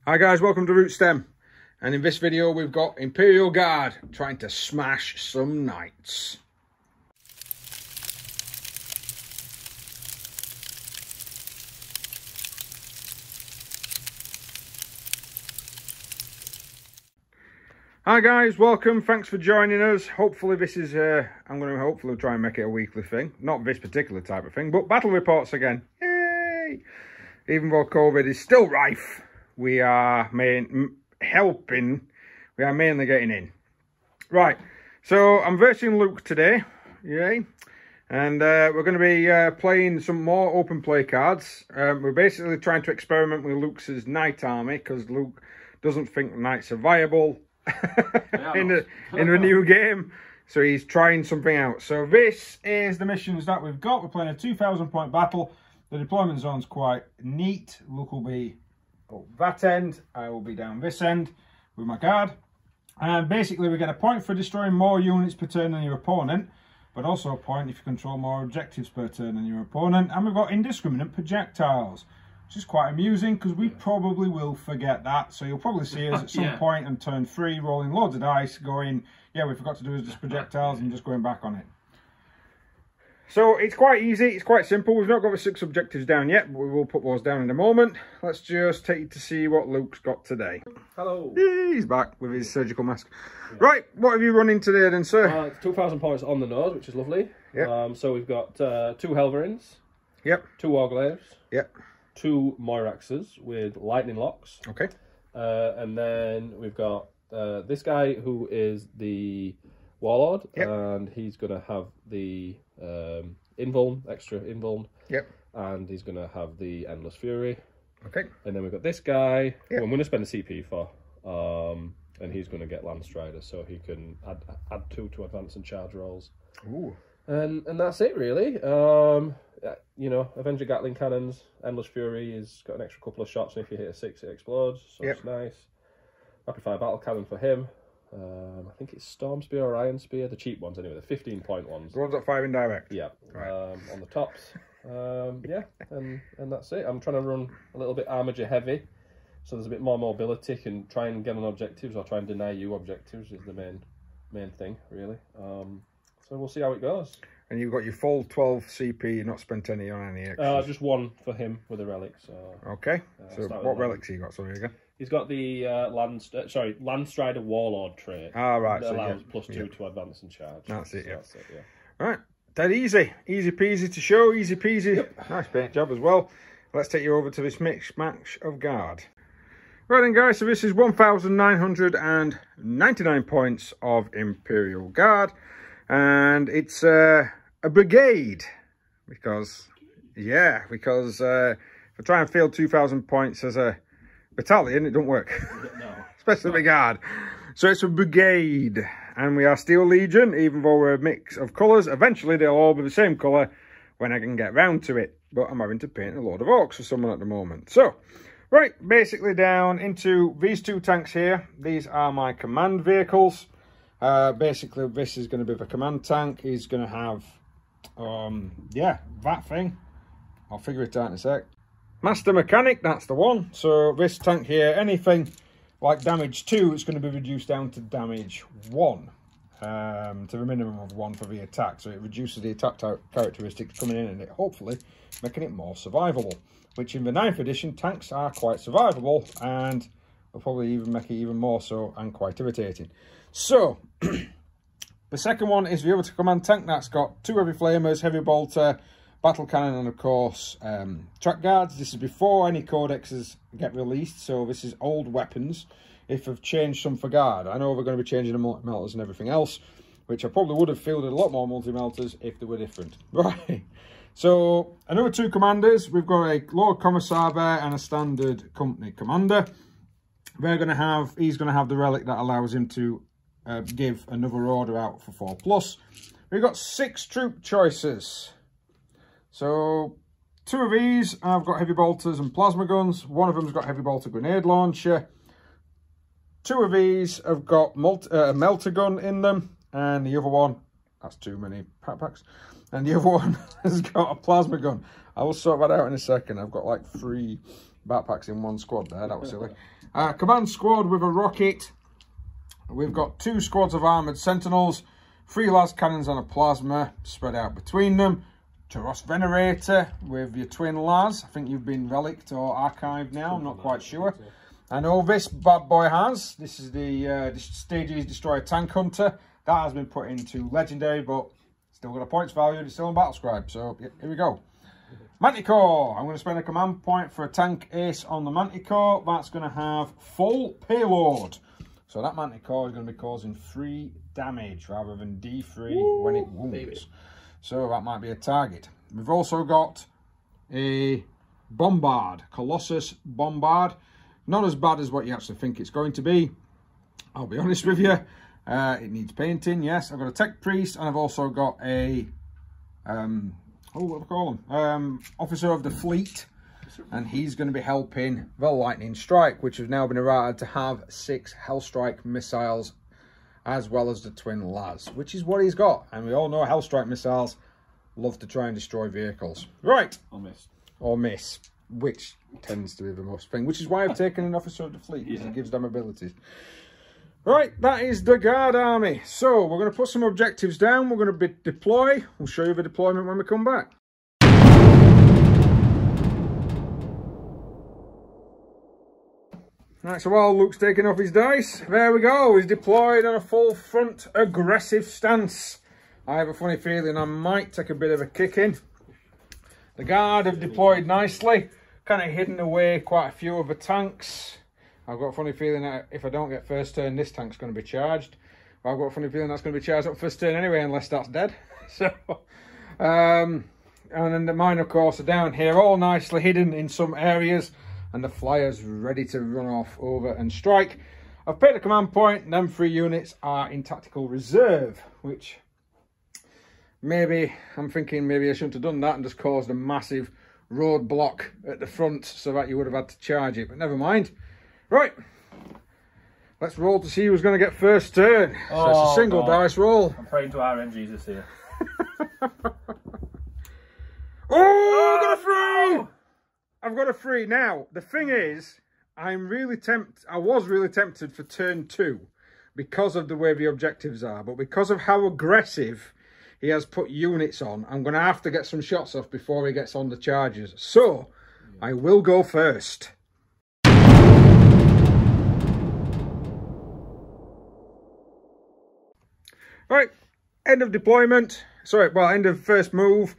Hi guys, welcome to Root Stem, and in this video we've got Imperial Guard trying to smash some knights. Hi guys, welcome, thanks for joining us. Hopefully this is, I'm going to hopefully try and make it a weekly thing. Not this particular type of thing, but battle reports again. Yay! Even though COVID is still rife, we are mainly getting in. Right, so I'm versing Luke today, yay. And we're going to be playing some more open play cards. We're basically trying to experiment with Luke's knight army, because Luke doesn't think knights are viable in the new game, so he's trying something out. So this is the missions that we've got. We're playing a 2,000 point battle. The deployment zone's quite neat. Luke will be up that end, I will be down this end with my guard, and basically we get a point for destroying more units per turn than your opponent, but also a point if you control more objectives per turn than your opponent. And we've got indiscriminate projectiles, which is quite amusing because we probably will forget that. So you'll probably see us at some point on turn 3 rolling loads of dice going, yeah, we forgot to do just projectiles, and just going back on it. So it's quite easy, it's quite simple. We've not got the 6 objectives down yet, but we will put those down in a moment. Let's just take you to see what Luke's got today. Hello. He's back with his surgical mask. Yeah. Right, what have you run in today then, sir? It's 2,000 points on the nose, which is lovely. Yep. So we've got 2 Helverins. Yep. 2 Warglaives. Yep. 2 Moiraxes with lightning locks. Okay. And then we've got this guy who is the Warlord. Yep. And he's going to have the extra invuln. Yep. And he's going to have the Endless Fury. Okay. And then we've got this guy who I'm going to spend a CP for. And he's going to get Landstrider, so he can add 2 to advance and charge rolls. Ooh. And that's it really. You know, Avenger Gatling cannons, Endless Fury has got an extra couple of shots, and if you hit a 6 it explodes, so it's nice. Rapid Fire Battle Cannon for him. I think it's Storm Spear or Iron Spear, the cheap ones anyway, the 15-point ones. The ones that fire indirect? Yeah, right. On the tops. Yeah, and that's it. I'm trying to run a little bit armature heavy, so there's a bit more mobility, can try and get on objectives or try and deny you objectives is the main thing, really. So we'll see how it goes. And you've got your full 12 CP, you've not spent any on any extras? Just 1 for him with a relic. So okay, so what relics you got, sorry again? He's got the Landstrider Warlord trait. Ah, right. That allows +2 to advance and charge. That's it, That's it, Right, dead easy. Easy peasy to show, easy peasy. Yep. Nice paint job as well. Let's take you over to this mix match of Guard. Right then guys, so this is 1,999 points of Imperial Guard. And it's a brigade, because if I try and field 2,000 points as a battalion, it don't work. No. Especially the Guard. So it's a brigade, and we are Steel Legion, even though we're a mix of colours. Eventually they'll all be the same colour when I can get round to it, but I'm having to paint a load of orcs for someone at the moment. So, right, basically down into these 2 tanks here. These are my command vehicles. Basically this is going to be the command tank. He's going to have that thing, I'll figure it out in a sec. Master Mechanic, that's the one. So this tank here, anything like damage 2, it's going to be reduced down to damage 1, to the minimum of 1 for the attack, so it reduces the attack characteristics coming in, and it hopefully making it more survivable, which in the 9th edition tanks are quite survivable, and will probably even make it even more so, and quite irritating. So, the second one is the other command tank. That's got 2 heavy flamers, heavy bolter, battle cannon, and of course track guards. This is before any codexes get released, so this is old weapons. If I've changed some for Guard, I know we're going to be changing the multi-melters and everything else, which I probably would have fielded a lot more multi-melters if they were different. Right, so another 2 commanders. We've got a Lord Commissar there and a standard company commander. He's going to have the relic that allows him to give another order out for 4+. We've got 6 troop choices. So 2 of these I've got heavy bolters and plasma guns. 1 of them's got heavy bolter grenade launcher. 2 of these have got a melter gun in them, and the other one, that's too many packs, and the other one has got a plasma gun. I will sort that out in a second. I've got like 3 backpacks in one squad there. That was silly. Command squad with a rocket. We've got 2 squads of armoured sentinels, 3 las cannons and a plasma spread out between them. Taros Venerator with your twin las. I think you've been relicked or archived now, I'm not quite sure. I know this bad boy has. This is the Stages Destroyer Tank Hunter. That has been put into Legendary, but still got a points value. It's still on Battle Scribe, so yeah, here we go. Manticore. I'm going to spend a command point for a tank ace on the Manticore. That's going to have full payload. So that Manticore is going to be causing 3 damage rather than D3 when it wounds. Baby. So that might be a target. We've also got a Bombard, Colossus Bombard. Not as bad as what you actually think it's going to be. I'll be honest with you. It needs painting, yes. I've got a Tech Priest and I've also got a, what do I call him? Officer of the Fleet. And he's going to be helping the Lightning Strike, which has now been errated to have 6 Hellstrike missiles, as well as the twin las, which is what he's got. And we all know Hellstrike missiles love to try and destroy vehicles. Right. Or miss. Or miss, which tends to be the most thing, which is why I've taken an Officer of the Fleet, because it gives them abilities. Right, that is the Guard Army. So we're going to put some objectives down. We're going to deploy. We'll show you the deployment when we come back. Right, so while Luke's taking off his dice, there we go. He's deployed on a full front aggressive stance. I have a funny feeling I might take a bit of a kicking. The Guard have deployed nicely, kind of hidden away quite a few of the tanks. I've got a funny feeling that if I don't get first turn, this tank's going to be charged. But I've got a funny feeling that's going to be charged up first turn anyway, unless that's dead. So, and then the mine, of course, are down here, all nicely hidden in some areas. And the flyers ready to run off over and strike. I've paid a command point, and them 3 units are in tactical reserve, which maybe, I'm thinking maybe I shouldn't have done that and just caused a massive roadblock at the front so that you would have had to charge it, but never mind. Right, let's roll to see who's going to get first turn. So it's a single dice roll. I'm praying to RNGs this year. Oh, I've got a 3! I've got a 3. Now, the thing is, I was really tempted for turn 2 because of the way the objectives are. But because of how aggressive he has put units on, I'm going to have to get some shots off before he gets on the charges. So, I will go first. Right, end of deployment. Sorry, well, end of first move.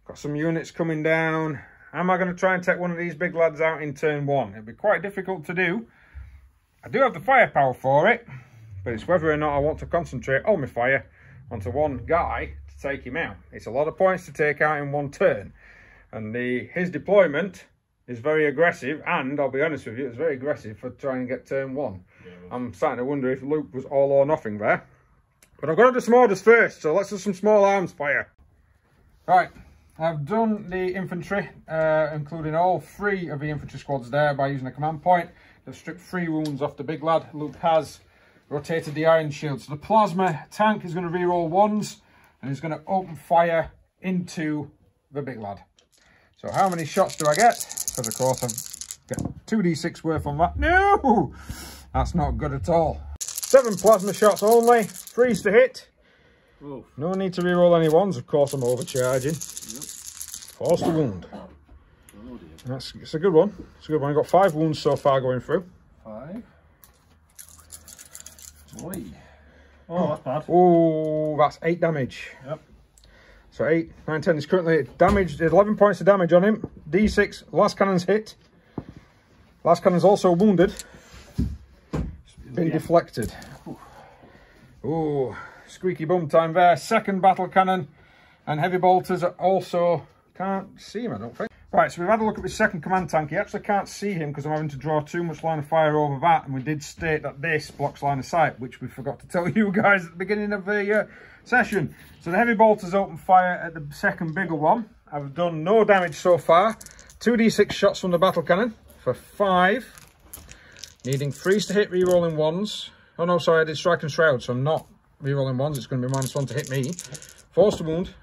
Got some units coming down. Am I going to try and take one of these big lads out in turn 1? It'd be quite difficult to do. I do have the firepower for it, but it's whether or not I want to concentrate all my fire onto one guy to take him out. It's a lot of points to take out in 1 turn. And his deployment is very aggressive, and I'll be honest with you, it's very aggressive for trying to get turn 1. Yeah, I'm starting to wonder if Luke was all or nothing there. But I've got to do some orders first, so let's do some small arms fire. Right. I've done the infantry, including all 3 of the infantry squads there by using a command point. They've stripped 3 wounds off the big lad. Luke has rotated the iron shield. So the plasma tank is going to reroll 1s and he's going to open fire into the big lad. So how many shots do I get? Because of course I've got 2d6 worth on that. No! That's not good at all. 7 plasma shots only, 3s to hit. Oof. No need to reroll any 1s, of course I'm overcharging. Yep. Force the wound. Oh dear. It's a good one. It's a good one. I've got 5 wounds so far going through. 5. Oi. Oh, that's bad. Oh, that's 8 damage. Yep. So 8, 9, 10 is currently damaged. 11 points of damage on him. D6, last cannon's hit. Last cannon's also wounded. Been deflected. Oh, squeaky bum time there. Second battle cannon. And heavy bolters are also... Can't see him, I don't think. Right, so we've had a look at the second command tank. You actually can't see him because I'm having to draw too much line of fire over that. And we did state that this blocks line of sight, which we forgot to tell you guys at the beginning of the session. So the heavy bolters open fire at the second bigger one. I've done no damage so far. 2d6 shots from the battle cannon for 5. Needing 3s to hit, rerolling 1s. Oh no, sorry, I did strike and shroud, so I'm not rerolling 1s. It's going to be -1 to hit me. Force the wound.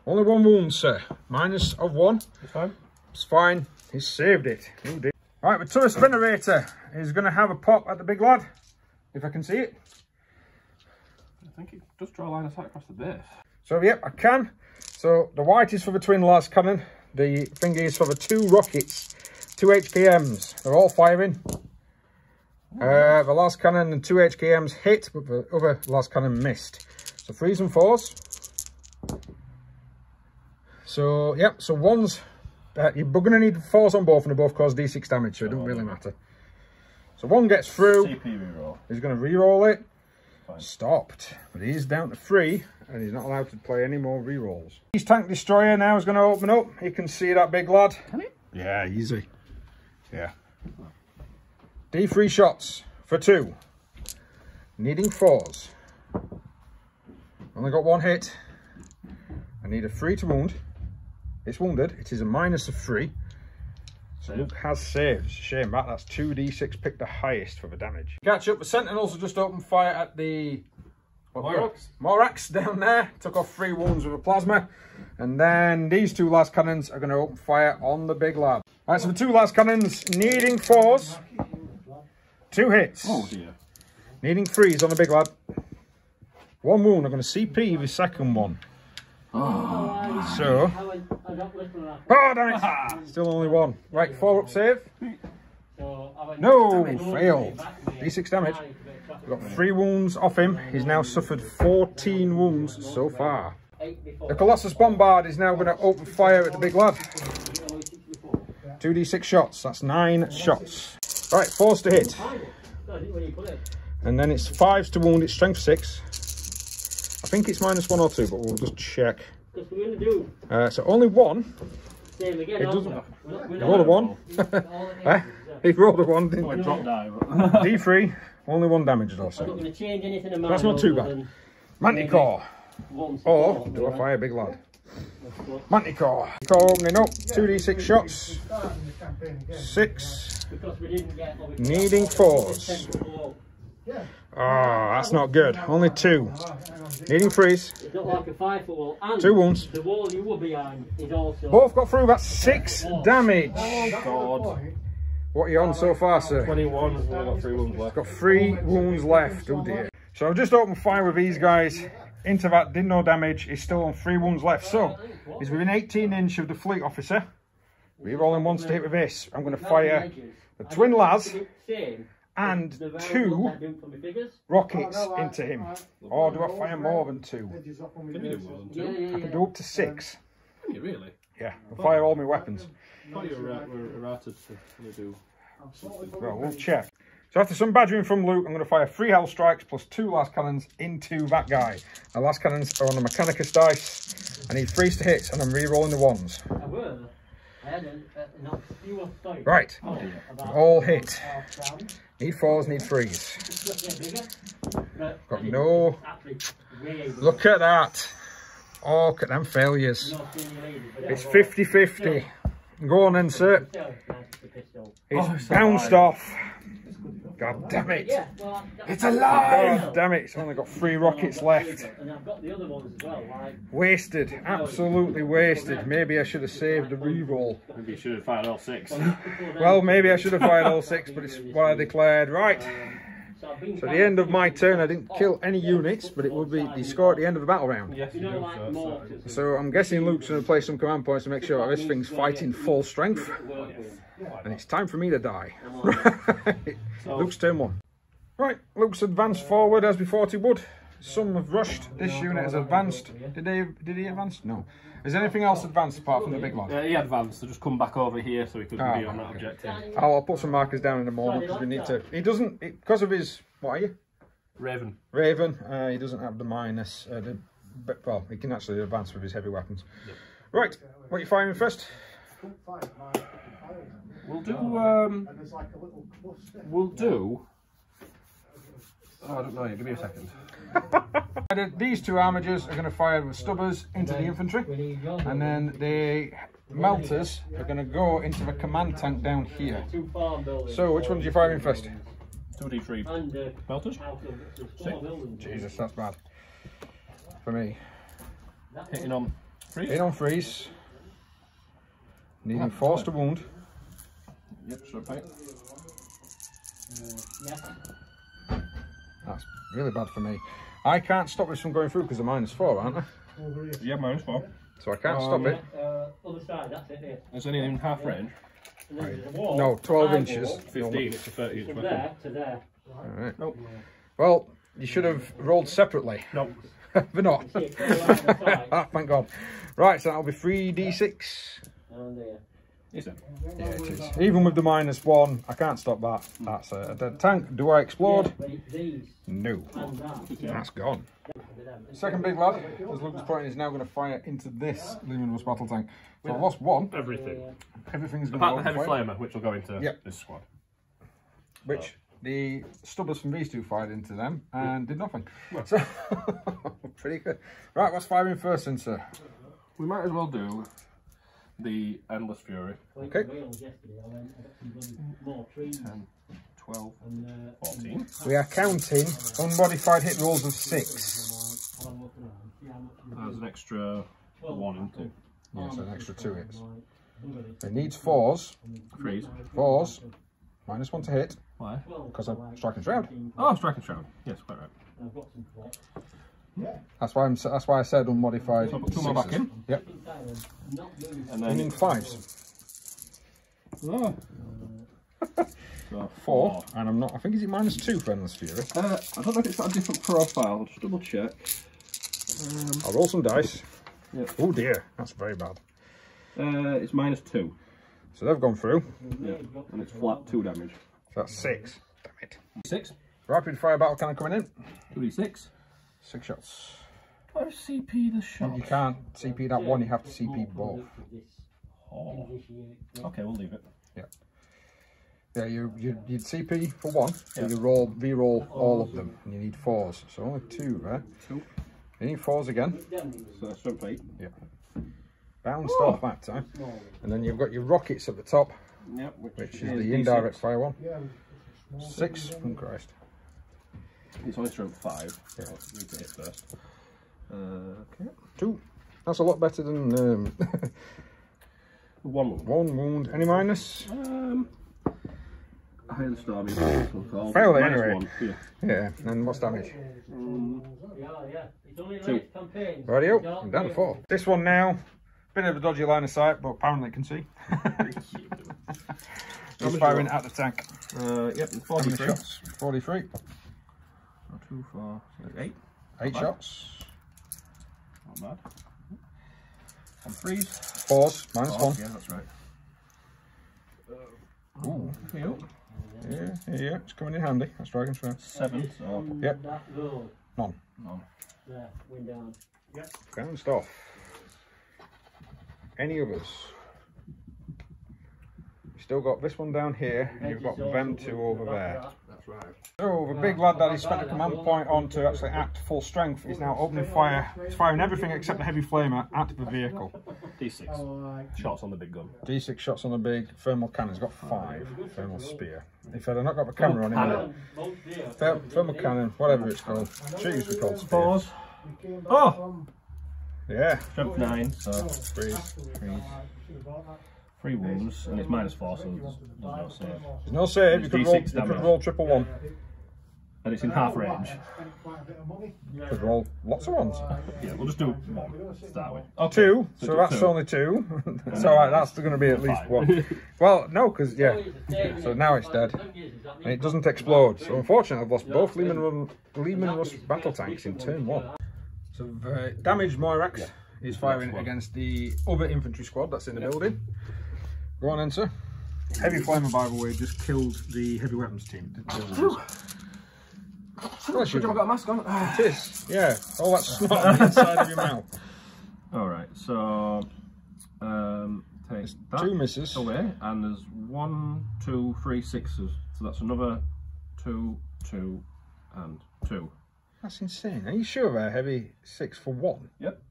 Only 1 wound, sir. Minus of 1. It's fine. It's fine. He's saved it. Oh dear. Right, the turret spinerator is going to have a pop at the big lad, if I can see it. I think it does draw a line of sight across the base. So, yep, I can. So, the white is for the twin las cannon. The thing is for the 2 rockets, 2 HKMs. They're all firing. The las cannon and 2 HKMs hit, but the other las cannon missed. So, 3s and 4s. So, yep, so 1's... you're going to need 4s on both, and they both cause D6 damage, so it doesn't really matter. So 1 gets through. CP reroll. He's going to re-roll it. Fine. Stopped. But he is down to 3, and he's not allowed to play any more re-rolls. His tank destroyer now is going to open up. You can see that big lad. Can it? Yeah, easy. Yeah. D3 shots for 2. Needing 4s. Only got 1 hit. I need a 3 to wound. It's wounded. It is a minus of 3. So Luke has saved. It's a shame that. That's 2d6 picked the highest for the damage. Catch up. The Sentinels have just opened fire at the Morax down there. Took off 3 wounds with a plasma. And then these 2 last cannons are going to open fire on the big lad. Right, so the 2 last cannons needing 4s. 2 hits. Oh dear. Needing 3s on the big lad. 1 wound. I'm going to CP the second one. Oh. So. Oh, damn it. Still only 1. Right, 4 up save. No, failed. D6 damage. We've got 3 wounds off him. He's now suffered 14 wounds so far. The Colossus Bombard is now going to open fire at the big lad. 2d6 shots. That's 9 shots. Right, 4s to hit. And then it's 5s to wound. It's strength 6. I think it's -1 or 2, but we'll just check. So only 1. It doesn't. He rolled a 1. He rolled a 1. Didn't he? D3. Only 1 damage also. That's not too bad. Manticore. Or do I fire big lad? Manticore. Manticore opening up. 2d6 shots. 6. Needing 4s. Oh, that's not good. Only 2. Needing 3s. It's not like a 5-foot wall. And 2 wounds. The wall you were behind is also... Both got through. That's 6 damage. Oh god. What are you on so far, sir? 21. I've got 3 wounds left. Got 3 wounds left. Oh dear. So I've just opened fire with these guys. Into that, did no damage. He's still on 3 wounds left. So he's within 18 inch of the fleet officer. Rerolling 1 to hit with this. I'm going to fire the twin las and 2 rockets into him. Or do I fire more than 2? Can you do more than 2? I can do up to 6. Can you really? Yeah, I'll fire all my weapons. I thought you were errated to only do. Well, we'll check. So after some badgering from Luke, I'm going to fire 3 hell strikes plus 2 last cannons into that guy. The last cannons are on the Mechanicus dice. I need 3s to hit, and I'm re-rolling the 1s. Right, all hit. Need 4s, need 3s. Got no... Look at that. Oh, look at them failures. It's 50-50. Go on then, sir. It's bounced off. God damn it. It's alive! Damn it, it's only got 3 rockets left. Wasted. Absolutely wasted. Maybe I should have saved the reroll. Maybe you should have fired all 6. Well, maybe I should have fired all 6, but it's what I declared. Right. So at the end of my turn, I didn't kill any units, but it would be the score at the end of the battle round. Yes, you do. So I'm guessing Luke's going to play some command points to make sure that this thing's fighting full strength. And it's time for me to die. Luke's turn 1. Right, Luke's advanced forward as we thought he would. Some have rushed. This unit has advanced. Did he advance? No. Is anything else advanced apart from the big lad? He advanced, so just come back over here so he could be on that objective. I'll put some markers down in a moment because we need to. He doesn't, because of his, what are you? Raven. Raven. He doesn't have the minus. Well, he can actually advance with his heavy weapons. Yep. Right, what are you firing first? We'll do. Oh, I don't know. Give me a second. These 2 armigers are going to fire with stubbers into the infantry, and then the melters are going to go into the command tank down here. So, which ones are you firing first? 2d3 melters. 6. Jesus, that's bad for me. Hitting on 3s. Hitting on 3s. Needing 4s to wound. Yep, sure, paint. Yeah. That's really bad for me. I can't stop this from going through because the -4, aren't I? Yeah, -4. So I can't stop it. Other side, that's it here. Is any in half range? And then there's a wall. No, 12 high inches. wall 15, it's a 30 inch From weapon. there to there. Alright. Nope. Well, you should have rolled separately. Nope. But not. You see it coming around the side. Ah, thank God. Right, so that'll be 3d6. And there. Is it? Yeah, it is. Even with the -1, I can't stop that. That's a dead tank. Do I explode? Yeah, but these No. and that. That's gone. Second big lad, as Luke's pointing, is now going to fire into this Leman Russ battle tank. So I've lost one. Everything. Everything's going Apart to the heavy fire. flamer, which will go into Yep. this squad. Which the stubbers from these two fired into them and did nothing. So, pretty good. Right, what's firing first then, sir? We might as well do the Endless Fury. Okay. 10, 12, 14. We are counting unmodified hit rolls of 6. There's an extra 1 into Yes, an extra 2 hits. It needs 4s. freeze. 4s. -1 to hit. Why? Because I'm striking shroud. Oh, striking shroud. Yes, quite right. That's why I said unmodified. So put 2 more back in. Yep. And And in then 5s. oh. So 4. And I'm not. I think is it -2 for Endless Fury. I don't know if it's got a different profile. I'll just double check. I'll roll some dice. Yep. Oh dear, that's very bad. It's -2. So they've gone through. Yeah. And it's flat 2 damage. So that's 6. Damn it. 6. Rapid fire battle cannon coming in. 2d6. 6 shots. Why CP the shot? You can't CP that one, you have to CP both. Oh. Okay, we'll leave it. Yeah, you'd CP for 1, so Yeah. you re-roll all of them, and you need 4s. So only 2, right? 2. You need 4s again. So that's strength 8. Yeah. Bounced off that time. And then you've got your rockets at the top, Yep. which is the indirect fire one. 6. Oh Christ. It's only strength 5. Yeah. So we need to hit first. Okay. 2. That's a lot better than 1 wound. 1 wound. Any minus? I had a stormy. Failed Failed it anyway. 1. Yeah. Yeah. And what's damage? Yeah. It's only a 2. nice campaign. Radio. I'm down to 4. This one now. Bit of a dodgy line of sight, but apparently it can see. Just firing at the tank. Yep, How many 43. shots? 43. 2, 4, 8. 8 bad. shots. Not bad. On 3s. 4s. -1. Yeah, that's right. Ooh. Yep. Yeah. It's coming in handy. That's dragon shroud. 7. So Yep. That road. None. no. There, wind down. Bounced off. Any others? You've still got this one down here, and you've got them 2 over there. That's right. So the big lad that he spent a command point on to actually act full strength is now opening fire. He's firing everything except the heavy flamer at the vehicle. D6. Shots on the big gun. D6 shots on the big thermal cannon. He's got 5 thermal spear. If I'd not got the camera on him, thermal cannon, whatever it's called. Should used to be called spear. 4s. Oh! Yeah. Strength 9. So Freeze. 3 wounds, and it's -4, so there's no save. There's no save. You could roll. D6 You could damage. roll triple 1. And it's in half range. You could roll lots of ones. Yeah, we'll just do 1 to start with. Okay. 2. So do that's 2. only 2. So that's going to be at least 5. 1. Well, no, because yeah. So now it's dead, and it doesn't explode. So unfortunately, I've lost both Leman Russ battle tanks in turn 1. So damaged Moirax is firing against the other infantry squad that's in the building. Go on, then, sir. Heavy flamer, by the way, just killed the heavy weapons team. Bless you. I've got a mask on. It is, yeah. All that snot on the inside of your mouth. Alright, so take that 2 misses. away, and there's 1, 2, 3 6s. So that's another 2, 2, and 2. That's insane. Are you sure they're heavy 6 for 1? Yep,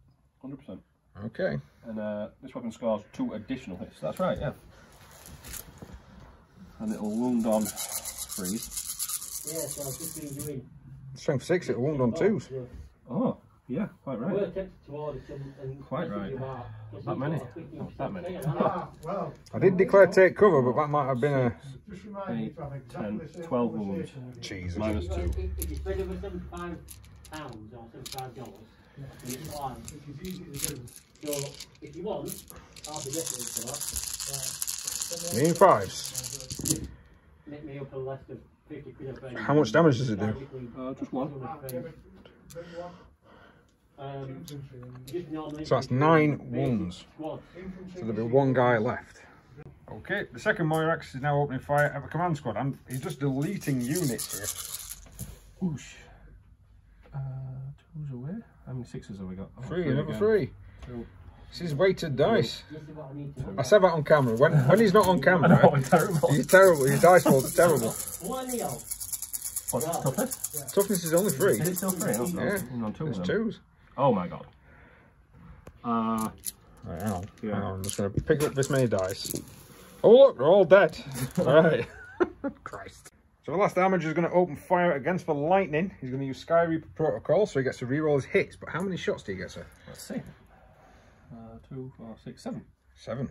100%. Okay. And this weapon scores 2 additional hits. That's right, yeah. And it'll wound on 3s. Yeah, so I've just been doing. Strength 6, it'll wound on 2s. Oh, Yeah, quite right. We're tempted to order some and Quite message right. you about, just That so many? you've got a quick Not that many. Well, I did declare take cover, but that might have been a... just remind me 8, to have 10, exactly the same 12 wounds. conversation. Jesus. Minus Well, 2. if you spend over £75 or $75, it's fine. Which is easy to do. So if you want, I'll be listening to that. Me and fives. Make me up a list of 50 quid a friend. How much damage does it do? Just one. Just normally So that's 9 wounds. squad. So there'll be one guy left. Okay, the second Moirax is now opening fire at the command squad, and he's just deleting units here. Whoosh. 2's away. How many 6s have we got? Oh, 3, another again. 3. 2. This is weighted dice. This is what I need to do. I said that on camera. When he's not on camera, I'm terrible. he's terrible. His dice rolls are terrible. One nil. What's toughness? Toughness is only 3. Is it still 3? Oh, no. Yeah, I'm on 2 There's of them. 2s. Oh my god. Right, hang on. Yeah. Hang on. I'm just going to pick up this many dice. Oh look, they're all dead. Right. Christ. So the last damage is going to open fire against the lightning. He's going to use Sky Reaper Protocol, so he gets to reroll his hits. But how many shots do you get, sir? Let's see. 2, 4, 6, 7. 7.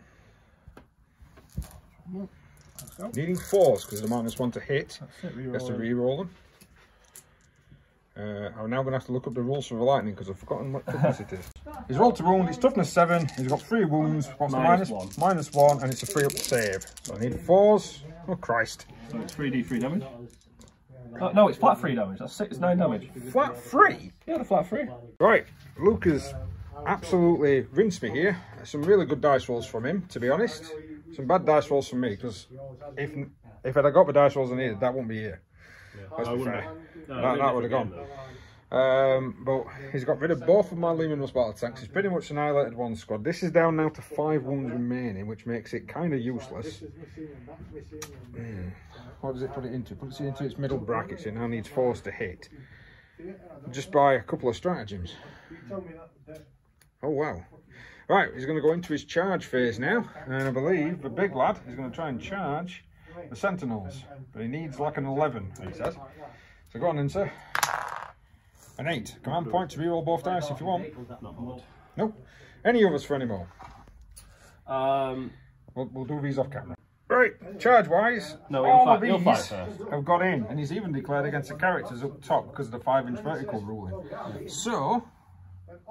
Let's go. Needing 4s because the -1 to hit. That's it. Gets to Reroll. reroll them. I'm now going to have to look up the rules for the lightning because I've forgotten what toughness it is. His roll to wound, his toughness 7. He's got 3 wounds. What's Minus the one. -1, and it's a 3 up save. So I need 4s. Oh Christ! So it's 3d3 damage. No, it's flat 3 damage. That's 6, 9 damage. Flat 3. Yeah, the flat 3. Right, Luke has absolutely rinsed me here. Some really good dice rolls from him, to be honest. Some bad dice rolls from me because if I'd have got the dice rolls I needed, that wouldn't be here. Let's be fair. That would have gone. But he's got rid of both of my Luminous battle tanks. He's pretty much annihilated one squad. This is down now to 5 wounds remaining, which makes it kind of useless. What does it put it into? Puts it into its middle brackets. It now needs 4s to hit. Just by a couple of stratagems. Oh wow. Right, he's going to go into his charge phase now. And I believe the big lad is going to try and charge the Sentinels. But he needs like an 11, he says. So go on then, sir. An 8. Command point to reroll both dice if you want. Nope. Any others for any more? We'll do these off camera. Right, charge wise, No, all of he'll fight these first. have got in, and he's even declared against the characters up top because of the 5-inch vertical ruling. So,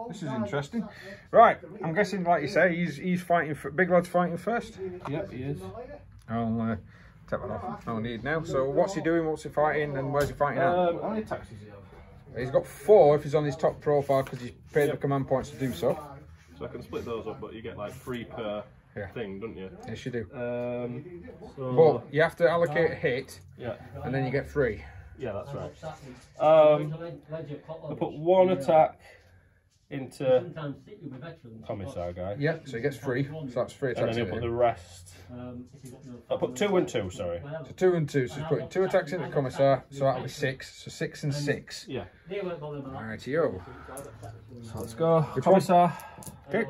this is interesting. Right, I'm guessing, like you say, he's fighting. Big lad's fighting first. Yep, he is. I'll take that off. I don't need now. So, what's he doing? What's he fighting? And where's he fighting at? How many attacks does he have? He's got 4 if he's on his top profile because he's paid the command points to do so. So I can split those up, but you get like 3 per thing, don't you? Yes, you do. So But you have to allocate a hit, yeah, and then you get 3. yeah, that's right. I put 1 attack into Commissar guy, Yeah, so he gets 3. So that's 3 and attacks. then he'll put the rest. I put 2 and 2. Sorry. So 2 and 2. So he's putting 2 attacks into Commissar, so that'll be 6. So 6 and 6. Yeah. Rightio. So let's go. Which one? Commissar. Okay.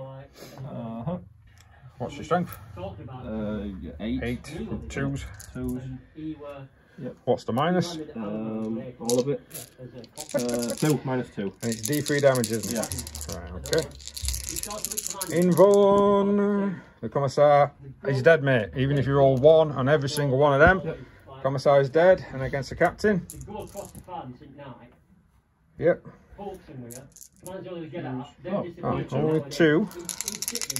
What's your strength? 8. 8. 2s. 2s. What's the minus? All of it. 2 minus 2. And it's D3 damage, isn't it? Yeah. Right, okay. Invuln. The Commissar is dead, mate. Even if you roll 1 on every single one of them, Commissar is dead. And against the captain. Yep. Only 2.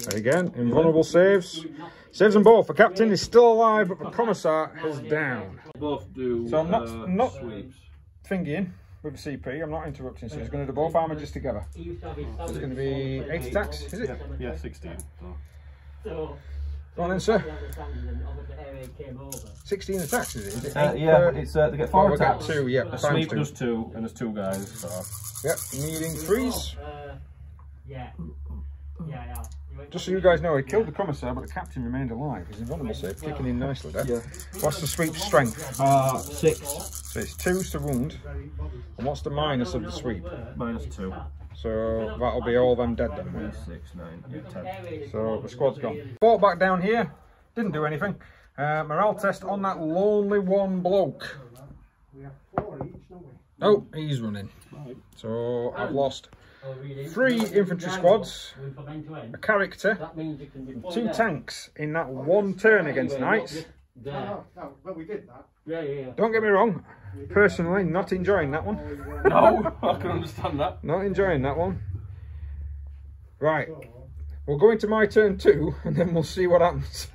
And again, invulnerable saves. Saves them both. The captain is still alive, but the Commissar is down. Both do. So I'm not sweeps. thinking with the CP. I'm not interrupting. So he's going to do both armages together. So it's going to be 8 attacks, is it? Yeah, 16. Go on then, sir. 16 attacks, is it? Is it 8 Yeah, per... it's they get 4 Well, we've got attacks. 2, yeah. The Times sweep 2. does 2, and there's 2 guys. So. Yep, needing 3s. Yeah. Just so you guys know, he killed the Commissar, but the captain remained alive. He's invulnerable save, kicking in nicely there. Yeah. What's the sweep strength? 6. So it's 2s to wound. And what's the minus of the sweep? Minus 2. So that'll be all them dead then. 6, 9, 10. So the squad's gone. Fought back down here, didn't do anything. Morale test on that lonely one bloke. We have 4 each, don't we? Oh, he's running. So I've lost 3 infantry squads, a character, 2 tanks in that one turn against knights. No, but we did that. Yeah. Don't get me wrong, personally not enjoying that one. No, I can understand that. Not enjoying that one. Right, we'll go into my turn 2 and then we'll see what happens.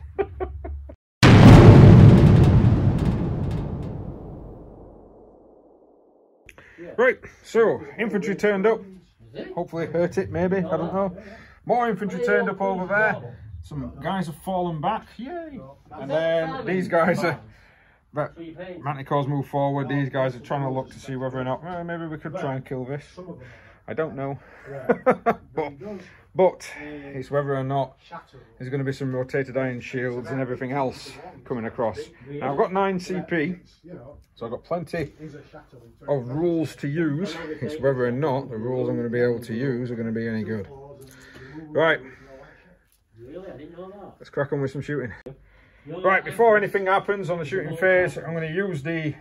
Right, so infantry turned up. Hopefully hurt it, maybe, I don't know. More infantry turned up over there. Some guys have fallen back, yay! And then these guys are, but Manticores move forward. These guys are trying to look to see whether or not, well, maybe we could try and kill this. I don't know. but it's whether or not there's going to be some rotated iron shields and everything else coming across. Now I've got 9 CP, so I've got plenty of rules to use. It's whether or not the rules I'm going to be able to use are going to be any good. Right, let's crack on with some shooting. Right, before anything happens on the shooting phase, I'm going to use the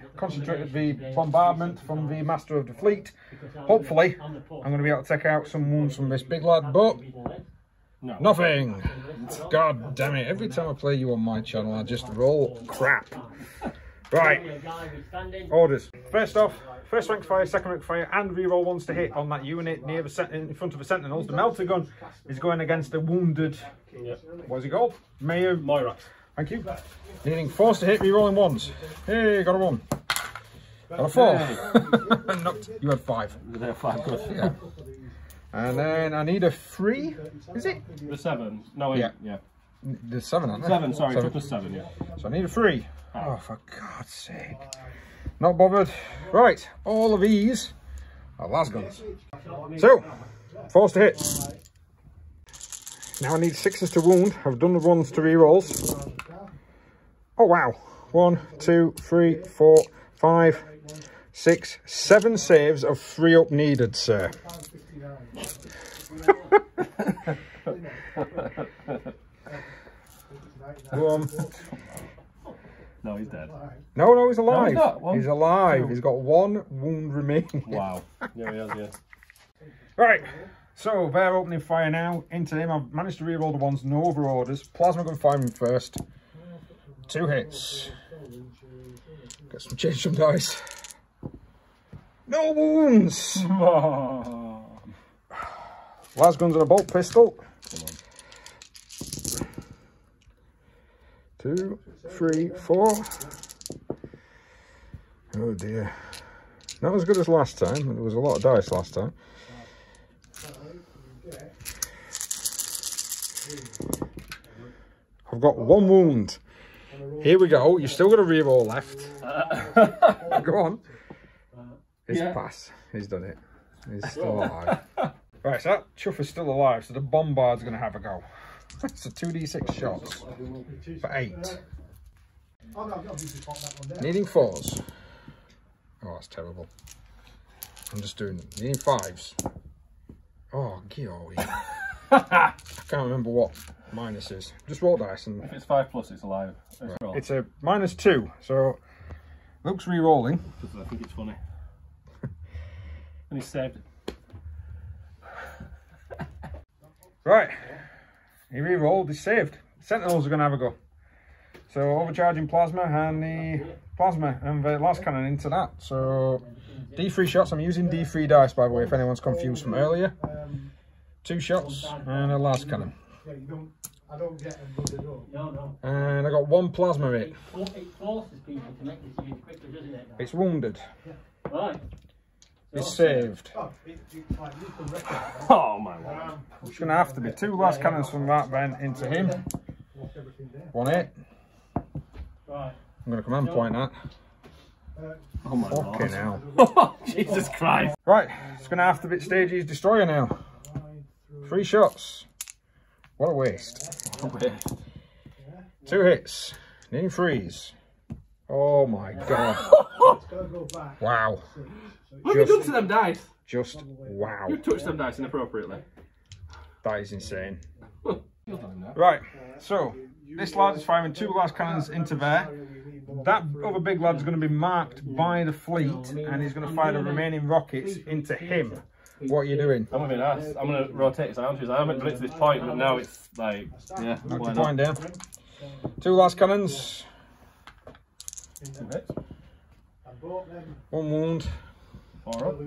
bombardment from the Master of the Fleet. Hopefully, I'm going to be able to take out some wounds from this big lad, but nothing. God damn it, every time I play you on my channel, I just roll crap. Right, orders. First off, first rank fire, second rank fire, and reroll ones to hit on that unit near the in front of the sentinels. The melter gun is going against the wounded. What's he called? Mayor Moirax. Thank you. Needing 4s to hit, re-rolling 1s. Hey, got a 1. Got a 4. Knocked. You had 5. They have 5, good. Yeah. And then I need a 3. Is it? The 7. No, yeah. The 7, aren't they? 7, sorry, triple 7, yeah. So I need a 3. Oh, for God's sake. Not bothered. Right, all of these are las guns. So, 4s to hit. Now I need 6s to wound. I've done the 1s to re-rolls. Oh wow. 1, 2, 3, 4, 5, 6, 7 saves of 3 up needed, sir. Go on. No, he's dead. No, he's alive. No, he's not. One, he's alive. 2. He's got 1 wound remaining. Wow. Yeah, he has, yeah. Right. So they're opening fire now into him. I've managed to re-roll the 1s, no over orders. Plasma gun firing first. 2 hits. Get some change some dice. No wounds. Las guns and a bolt pistol. 2, 3, 4. Oh dear. Not as good as last time. There was a lot of dice last time. I've got 1 wound. Here we go. You've still got a reroll left. Go on. It's pass. He's done it. He's still alive. Right, so that chuff is still alive, so the bombard's going to have a go. So 2d6 shots for 8. Needing 4s. Oh, that's terrible. I'm just doing needing 5s. Oh, Georgie. I can't remember what minus is. Just roll dice and... If it's 5+, it's alive. Right. It's a -2, so Luke's re-rolling. Because I think it's funny. And he's saved it. Right. He re-rolled, he's saved. Sentinels are going to have a go. So overcharging plasma and the plasma and the last cannon into that. So D3 shots. I'm using D3 dice, by the way, if anyone's confused from earlier. 2 shots and a last cannon. And I got 1 plasma hit. It forces people to make decisions quickly, doesn't it? It's wounded. Right. It's saved. Oh my lord. It's going to have to be 2 last cannons from that then into him. 1 hit. Right. I'm going to command point that. Oh my Fucking lord. hell. Jesus Christ. Right, it's going to have to be Stagey's Destroyer now. 3 shots. What a waste. 2 hits. Needing 3s. Oh my god. Wow. What have you done to them dice? Just wow. You touched them dice inappropriately. That is insane. Right, so this lad's firing 2 las cannons into there. That other big lad's going to be marked by the fleet, and he's going to fire the remaining rockets into him. What are you doing? I'm gonna be nice. I'm gonna rotate his arms. I haven't done it to this point, but now it's like, yeah. Knock the point down. 2 las cannons. 2 hits. 1 wound. 4 up.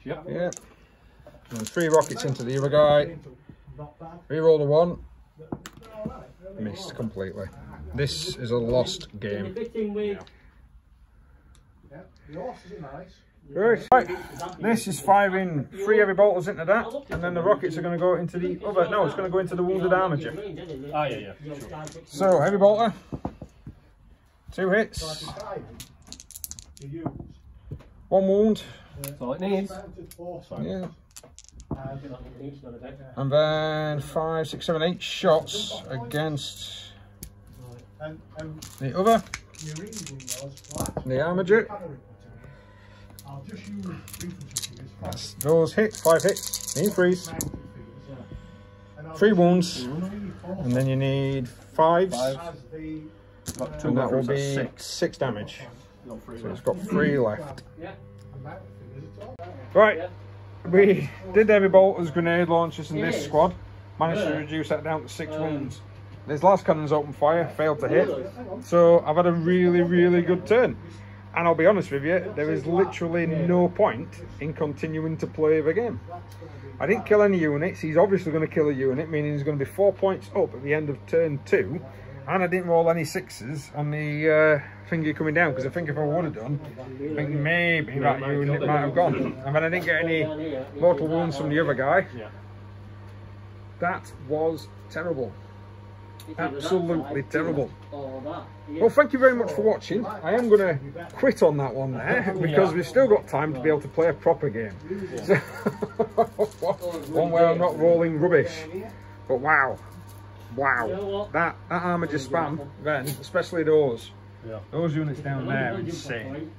Yep. Yeah. And 3 rockets into the other guy. Reroll the 1. Missed completely. This is a lost game. Right, this is firing 3 heavy bolters into that, and then the rockets are going to go into the other. No, it's going to go into the wounded armature. Ah, yeah. Sure. So, heavy bolter, 2 hits, 1 wound. That's all it needs. Yeah. And then 5, 6, 7, 8 shots against the other, the armature. That's those hit, 5 hits, need freeze, 3 wounds, and then you need 5s, and that will be 6 damage. So it's got 3 left. Right, we did heavy bolters, grenade launchers in this squad, managed to reduce that down to 6 wounds. This last cannon's open fire, failed to hit, so I've had a really good turn. And I'll be honest with you, there is literally no point in continuing to play the game. I didn't kill any units. He's obviously going to kill a unit, meaning he's going to be 4 points up at the end of turn 2. And I didn't roll any 6s on the thingy coming down, because I think if I would have done, I think maybe that unit might have gone. And then I didn't get any mortal wounds from the other guy. That was terrible. Absolutely terrible. Well, thank you very much for watching. I am going to quit on that one there, because we've still got time to be able to play a proper game. So, one where I'm not rolling rubbish. But wow, that armature spam then, especially those units down there, insane.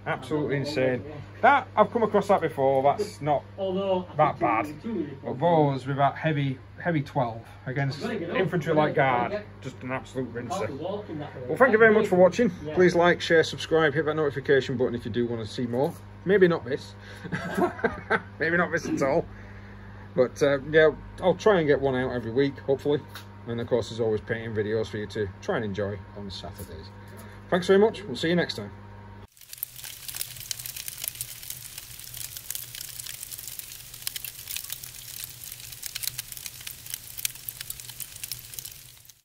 Absolutely insane. That, I've come across that before, that's not that bad. But those with that heavy 12 against infantry like guard, just an absolute rinser. Well, thank you very much for watching. Please like, share, subscribe, hit that notification button if you do want to see more. Maybe not this. Maybe not this at all. But yeah, I'll try and get one out every week, hopefully. And of course, there's always painting videos for you to try and enjoy on Saturdays. Thanks very much. We'll see you next time.